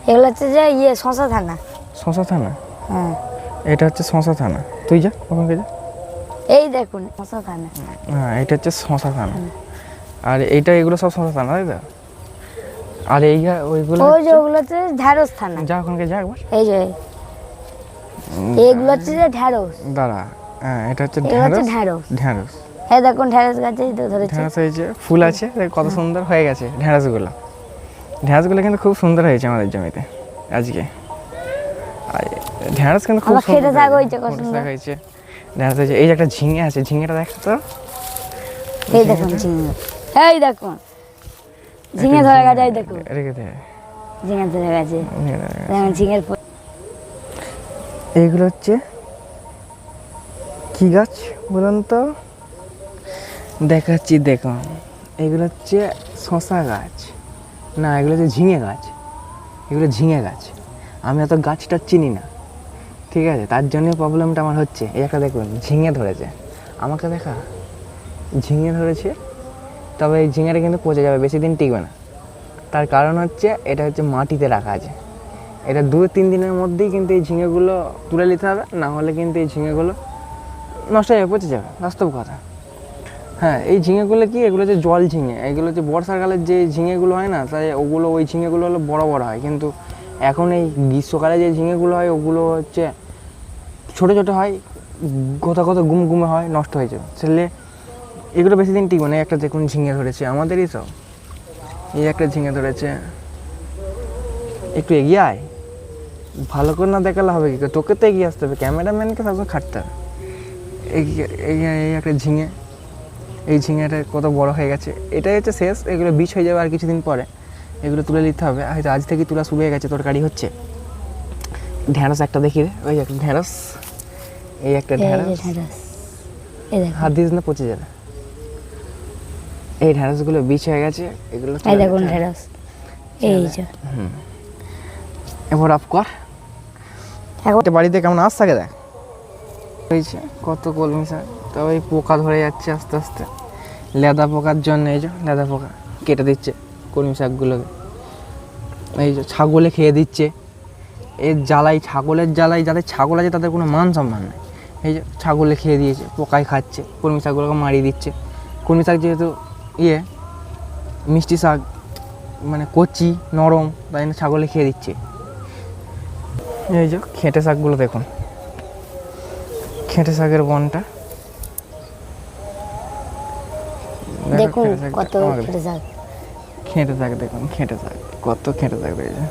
এগুলো হচ্ছে যে শশা থানা। শশা থানা? হ্যাঁ, এটা হচ্ছে শশা থানা। তুই যা ওখানে যা। এই দেখুন শশা থানা। হ্যাঁ, এটা হচ্ছে শশা থানা। আর এইটা এগুলো সব শশা থানা, তাই তো? আর এই ওইগুলো ওই যে ওগুলো হচ্ছে ঢ্যাঁড়স থানা। যা ওখানে যা একবার। এই যে এগুলো হচ্ছে যে ঢ্যাঁড়স। দাঁড়া, হ্যাঁ এটা হচ্ছে ঢ্যাঁড়স। ঢ্যাঁড়স। এই দেখুন ঢ্যাঁড়স গাছেই তো ধরেছে। ঢ্যাঁড়স হয়েছে, ফুল আছে, দেখ কত সুন্দর হয়ে গেছে ঢ্যাঁড়সগুলো। ঢ্যাঁড়সগুলো কিন্তু খুব সুন্দর হয়েছে আমাদের জমিতে আজকে। আর ঢ্যাঁড়স কিন্তু খুব সুন্দর খেতে থাক হয়েছে, কত সুন্দর হয়েছে। ঢ্যাঁড়স হয়েছে। এই যে একটা ঝিঙে আছে, ঝিঙেটা দেখ তো। এই দেখুন ঝিঙে, এই দেখুন ঝিঙে ধরে গেছে, এই দেখুন রেখে দে। ঝিঙে ধরে গেছে। ঝিঙের এইগুলো হচ্ছে কি গাছ বলুন তো? দেখাচ্ছি দেখুন, এগুলো হচ্ছে শশা গাছ না, এগুলো হচ্ছে ঝিঙে গাছ। এগুলো ঝিঙে গাছ। আমি অত গাছটা চিনি না, ঠিক আছে? তার জন্যই প্রবলেমটা আমার হচ্ছে। এই একটা দেখুন ঝিঙে ধরেছে, আমাকে দেখা ঝিঙে ধরেছে। তবে এই ঝিঙেটা কিন্তু পচে যাবে, বেশি দিন টিকবে না। তার কারণ হচ্ছে এটা হচ্ছে মাটিতে রাখা আছে। এটা 2-3 দিনের মধ্যেই কিন্তু এই ঝিঙেগুলো তুলে নিতে হবে, না হলে কিন্তু এই ঝিঙেগুলো নষ্ট হয়ে পচে যাবে, বাস্তব কথা। হ্যাঁ, এই ঝিঙেগুলো কি, এগুলো হচ্ছে জল ঝিঙে। এগুলো হচ্ছে বর্ষাকালের যে ঝিঙেগুলো হয় না, তাই ওই ঝিঙেগুলো হলো বড় বড় হয়। কিন্তু এখন এই গ্রীষ্মকালে যে ঝিঙেগুলো হয় ওগুলো হচ্ছে ছোটো ছোটো হয়, কোথাও গুমগুমে হয়, নষ্ট হয়ে যাবে। সেলে এগুলো বেশি দিন টিকবে না। একটা দেখুন ঝিঙে ধরেছে আমাদেরই সব। এই একটা ঝিঙে ধরেছে। একটু এগিয়ে আয়, ভালো করে না দেখালে হবে কি? তোকে তো এগিয়ে আসতে হবে, ক্যামেরাম্যানকে সবসময় খাটতে হবে। এই একটা ঝিঙে, এই ঝিঙেটা কত বড় হয়ে গেছে। এটাই হচ্ছে শেষ, এগুলো বীজ হয়ে যাবে আর কিছুদিন পরে। এগুলো তুলে নিতে হবে, হয়তো আজ থেকে তোলা শুরু হয়ে গেছে, তরকারি হচ্ছে। ঢ্যাঁড়স একটা দেখি রে, ওই একটা ঢ্যাঁড়স। এই একটা ঢ্যাঁড়স, হাত দিস না পচে যাবে। এই ঢ্যাঁড়সগুলো বীজ হয়ে গেছে, এগুলো দেখুন ঢ্যাঁড়স। এই যে এবার অফ কর। এখন বাড়িতে কেমন আস থাকে দেখ হয়েছে, কত কলমি শাক। তবে এই পোকা ধরে যাচ্ছে আস্তে আস্তে, লেদা পোকার জন্য। এই যে লেদা পোকা কেটে দিচ্ছে কলমি শাকগুলোকে। এই যে ছাগলে খেয়ে দিচ্ছে, এর জ্বালাই, ছাগলের জ্বালাই। যাদের ছাগল আছে তাদের কোনো মান সম্মান নেই। এই যে ছাগলে খেয়ে দিয়েছে, পোকায় খাচ্ছে, কলমি শাকগুলোকে মারিয়ে দিচ্ছে। কলমি শাক যেহেতু মিষ্টি শাক, মানে কচি নরম, তাই না ছাগলে খেয়ে দিচ্ছে। এই যে খেঁটে শাকগুলো দেখুন, খেঁটে শাকের বনটা দেখুন কত খেঁটে শাক। খেঁটে শাক দেখুন, খেঁটে শাক কত খেঁটে শাক রয়েছে।